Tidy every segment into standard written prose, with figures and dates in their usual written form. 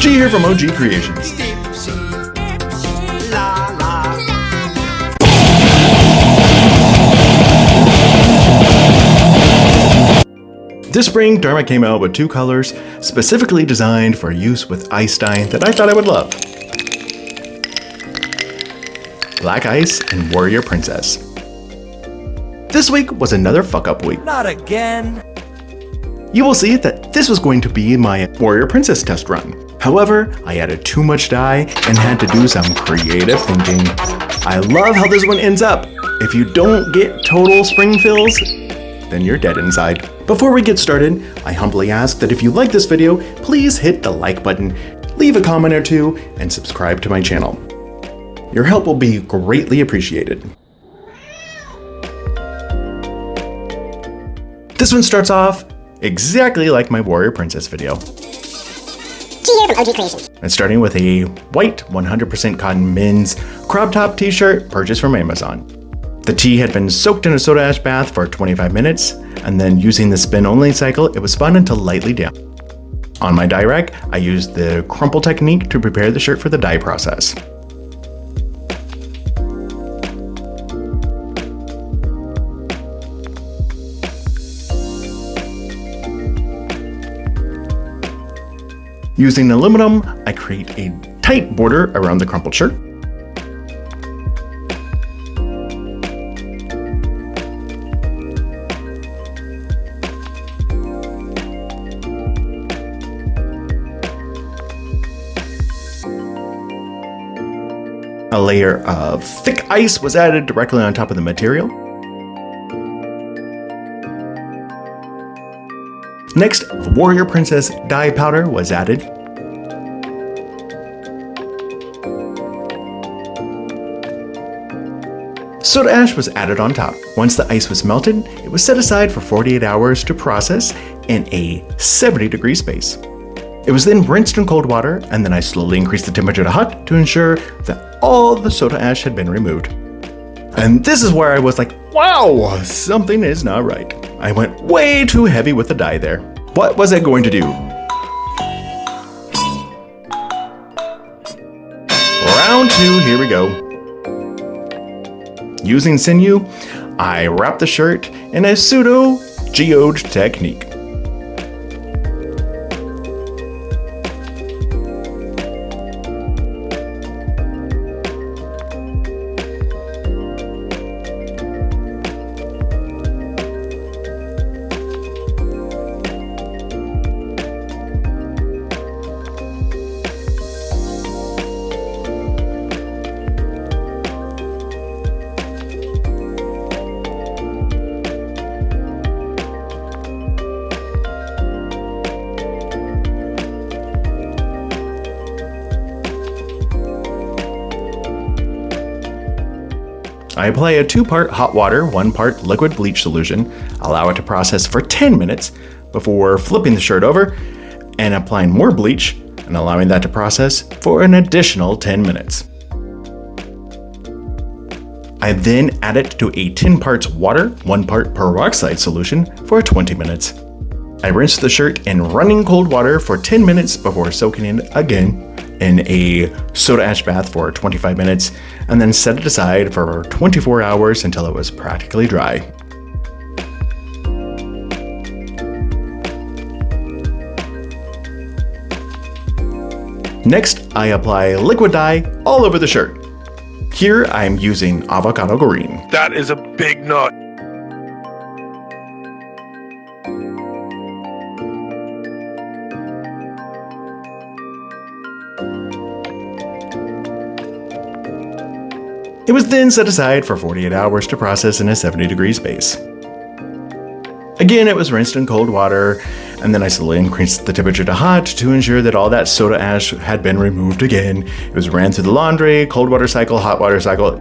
G here from OG Creations. This spring, Dharma came out with 2 colors specifically designed for use with ice dye that I thought I would love. Black Ice and Warrior Princess. This week was another fuck-up week. Not again. You will see that this was going to be my Warrior Princess test run. However, I added too much dye and had to do some creative thinking. I love how this one ends up. If you don't get total spring fills, then you're dead inside. Before we get started, I humbly ask that if you like this video, please hit the like button, leave a comment or 2, and subscribe to my channel. Your help will be greatly appreciated. This one starts off exactly like my Warrior Princess video. G here from OG Creations. And starting with a white 100% cotton men's crop top t-shirt purchased from Amazon. The tee had been soaked in a soda ash bath for 25 minutes, and then using the spin-only cycle, it was spun until lightly damp. On my dye rack, I used the Crumpled technique to prepare the shirt for the dye process. Using aluminum, I create a tight border around the crumpled shirt. A layer of thick ice was added directly on top of the material. Next, Warrior Princess dye powder was added. Soda ash was added on top. Once the ice was melted, it was set aside for 48 hours to process in a 70-degree space. It was then rinsed in cold water, and then I slowly increased the temperature to hot to ensure that all the soda ash had been removed. And this is where I was like, wow, something is not right. I went way too heavy with the dye there. What was it going to do? Round 2, here we go. Using sinew, I wrapped the shirt in a pseudo Geode technique. I apply a 2-part hot water, 1-part liquid bleach solution, allow it to process for 10 minutes before flipping the shirt over and applying more bleach and allowing that to process for an additional 10 minutes. I then add it to a 10 parts water, 1 part peroxide solution for 20 minutes. I rinse the shirt in running cold water for 10 minutes before soaking it again in a soda ash bath for 25 minutes, and then set it aside for 24 hours until it was practically dry. Next, I apply liquid dye all over the shirt. Here, I'm using Avocado Green. That is a big nut. It was then set aside for 48 hours to process in a 70-degree space. Again, it was rinsed in cold water, and then I slowly increased the temperature to hot to ensure that all that soda ash had been removed again. It was ran through the laundry, cold water cycle, hot water cycle.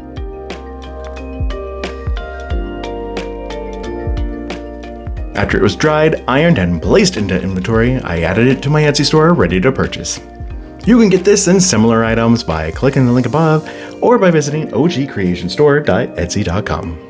After it was dried, ironed, and placed into inventory, I added it to my Etsy store ready to purchase. You can get this and similar items by clicking the link above or by visiting ogcreationstore.etsy.com.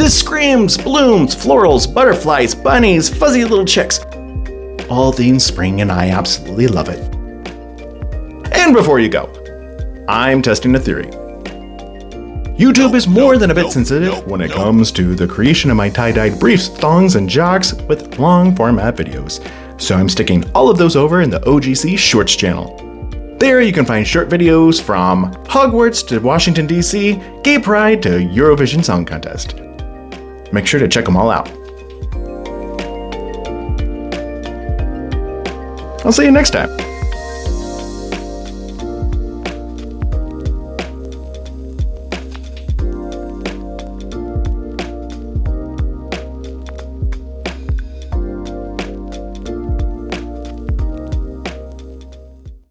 with screams, blooms, florals, butterflies, bunnies, fuzzy little chicks. All themed spring, and I absolutely love it. And before you go, I'm testing a theory. YouTube is more than a bit sensitive when it comes to the creation of my tie-dyed briefs, thongs, and jocks with long format videos. So I'm sticking all of those over in the OGC Shorts channel. There you can find short videos from Hogwarts to Washington DC, Gay Pride to Eurovision Song Contest. Make sure to check them all out. I'll see you next time.